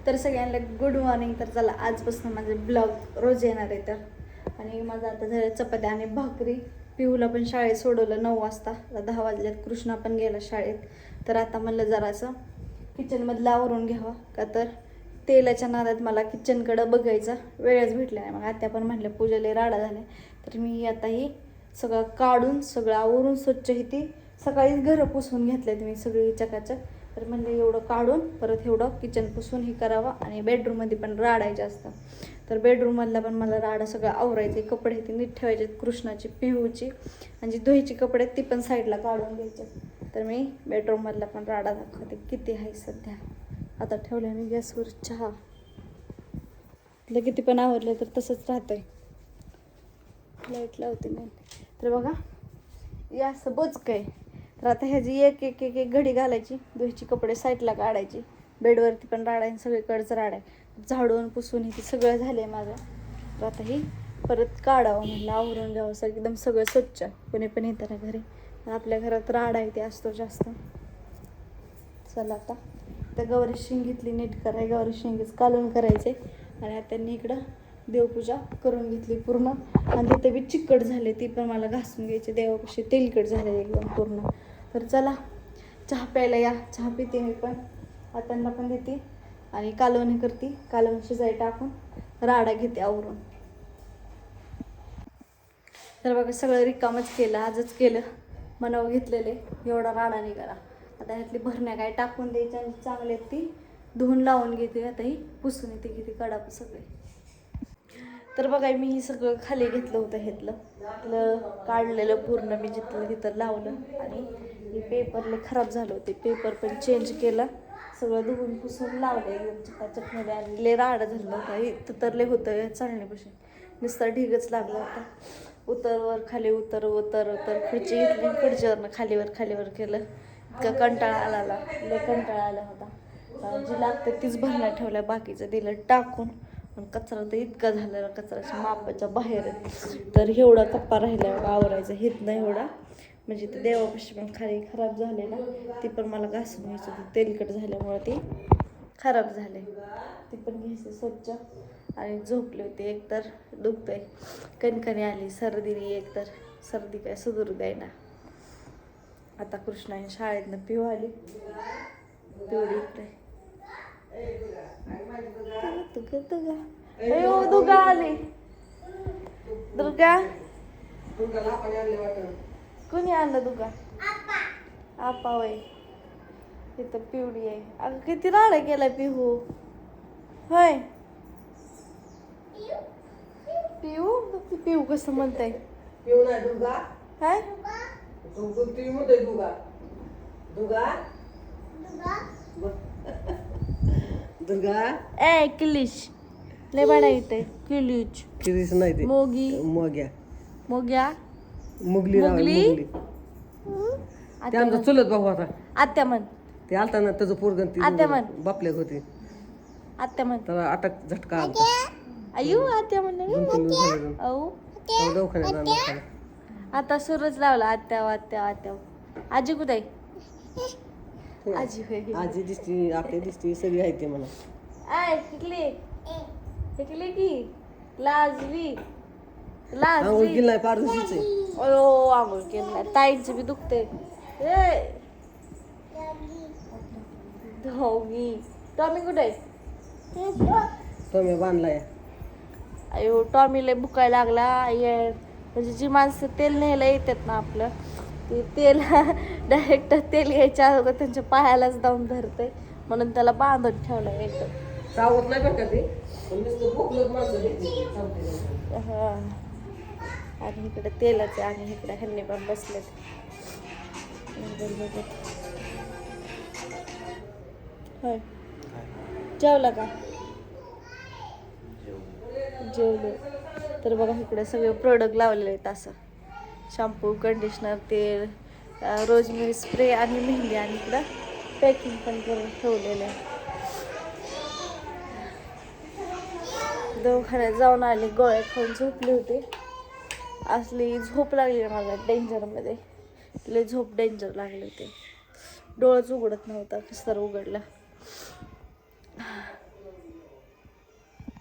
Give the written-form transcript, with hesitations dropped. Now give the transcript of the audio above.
तर सगळ्यांना good morning. तर चला आजपासून माझे ब्लॉग रोज येणार आहे तर. आणि माझं आता झालं चपात्या आणि भाकरी. पिहूला पण शाळेत सोडवलं 9 वाजता. 10 वाजल्यात. कृष्णा पण गेला शाळेत. तर आता म्हणलं जरासं किचनमधलं आवरून घ्यावं, का तर तेलाच्या नादात मला किचनकडं बघायचा वेळच भेटला नाही. मग आत्या पण म्हणलं पूजाला राडा झाले, तर मी आता ही सगळं काढून सगळं आवरून स्वच्छ ही ती सकाळीच घरं पुसून घेतलेत मी सगळी चकाचक. तर म्हणलं एवढं काढून परत एवढं किचन पुसून हे करावं. आणि बेडरूममध्ये पण राडायचे असतं, तर बेडरूममधला पण मला राडा सगळं आवरायचे. कपडे ती नीट ठेवायचे, कृष्णाची पिहूची आणि जी धुईची कपडे ती पण साईडला काढून घ्यायचे. तर मी बेडरूममधला पण राडा दाखवते किती आहे सध्या. आता ठेवलं मी गॅसवर चहा. तिला किती पण आवरलं तर तसंच राहतंय. लाईट लावते मी. तर बघा या असं बोचकं आहे. तर आता ह्याची एक एक एक एक घडी घालायची, धुईची कपडे साईडला काढायची, बेडवरती पण राडा आहे, सगळीकडंच राडा आहे. झाडून पुसून हे सगळं झालं आहे माझं. तर आता ही परत काढावं म्हणलं, आवरून घ्यावं सगळं एकदम सगळं स्वच्छ. कोणी पण येतं ना घरी, आपल्या घरात राडा आहे ते असतो जास्त. चला आता त्या गौरी शेंग घेतली नीट कराय, गौरी शेंगीच कालवण करायचे. आणि आता त्यांनी इकडं देवपूजा करून घेतली पूर्ण. आणि तिथे बी चिकट झाले, ती पण मला घासून घ्यायचे. देवापाशी तेलकट झाले एकदम पूर्ण. तर चला चहा प्यायला या. चहा पिते मी पण, हातांना पण देते आणि कालवण करते. कालवण शिजाय टाकून राडा घेते आवरून. तर बघा सगळं रिकामच केलं, आजच केलं. मनावर घेतलेले एवढा राडा निघाला. आता ह्यातली भरण्या काय टाकून द्यायच्या आणि चांगले आहेत ती धुवून लावून घेते. आता ही पुसून येते किती कडाप सगळे. तर बघा मी ही सगळं खाली घेतलं होतं, ह्यातलं काढलेलं पूर्ण मी जिथलं तिथं लावलं. आणि हे पेपरले खराब झालं होते, पेपर पण चेंज केला, सगळं धुवून पुसून लावलं एकदम चकाचकमध्ये. आणि लय राडा झालं होता, इथं तर लय होतं चालण्यापासून नुसता ढिगच लागला होता. उतरवर खाली उतर उतर उतर खुर्ची घेतली, खुर्चीवरनं खालीवर खालीवर केलं. इतका कंटाळा आला, लय कंटाळा आला होता. जी लागते तीच भरण्या ठेवल्या, बाकीचं दिलं टाकून. पण कचरा तर इतका झालेला, कचऱ्याच्या मापाच्या बाहेर. तर एवढा कप्पा राहिला आवरायचा हेत नाही एवढा. म्हणजे ते देवापाशी पण खाली खराब झाले ना, ती पण मला घासून घ्यायचं होती, तेलकट झाल्यामुळे ती खराब झाले. ती पण घ्यायची स्वच्छ. आणि झोपले होते, एकतर दुखतंय, कणकणी आली, सर्दीने एकतर सर्दी काय सुधरू द्यायना. आता कृष्णाने शाळेतनं पिऊ आली, तेवढी इकडे दुर्गा आली. दुर्गा कोणी आणलं? दुर्गा आपा वय. इथं पिवडी आहे. अगं किती राडा केलाय पिहू. होय पिऊ, पिऊ कसं म्हणताय? पिऊ नाही दुर्गा. काय पिऊ म्हणतोय दुर्गा. दुर्गा दुर्गा ए किलिश लय बडा येते. किलिच किरीस नाही ते मोगी मोग्या मोग्या मुगली मुगली. ते आमचा चुलत भाऊ होता. आत्या म्हण, ते आलता ना त्याचं पोरगण ती आत्या म्हण, बापल्यात होती. आत्या म्हण. त्याला अटक झटका आलता. अयो आत्या म्हण. औ दवाखान्यात आणला. आता सूरज लावला आत्या आत्या आत्या. आजी कुठे आहे? आजी होय. आजी दिसती, आत्या दिसती, सगळी आहे ते मला. आय शिकली शिकली की लाजली आंघोळ लाजली. केली नाही, पार दिसते. अयो आंघोळ केलं नाही, ताईंचं बी दुखते. धोगी टॉमी कुठे आहे? तो मी बांधलाय. अयो टॉमीला भुकायला लागला. ये म्हणजे जी माणसं तेल न्यायला येतात ना आपलं, ते तेल डायरेक्ट तेल घ्यायच्या अगोदर त्यांच्या पायालाच जाऊन धरते, म्हणून त्याला बांधून ठेवलं एकदम. चावत नाही बरं का ते, पण नुसतं भोकलत माणसं. हा. आणि इकडे तेलाचे आणि इकडे ह्यांनी पण बसलेत. होय जेवला का? जेवलो. तर बघा इकडे सगळे प्रोडक्ट लावलेले आहेत, असं शॅम्पू, कंडिशनर, तेल, रोजमेरी स्प्रे आणि मेहंदी. आणि इकडं पॅकिंग पण करून ठेवलेलं आहे. दवाखान्यात जाऊन आले, गोळ्या खाऊन झोपले होते. असली झोप लागली मला डेंजरमध्ये, लय झोप डेंजर लागले होते. डोळाच उघडत नव्हता, कसं तर उघडला.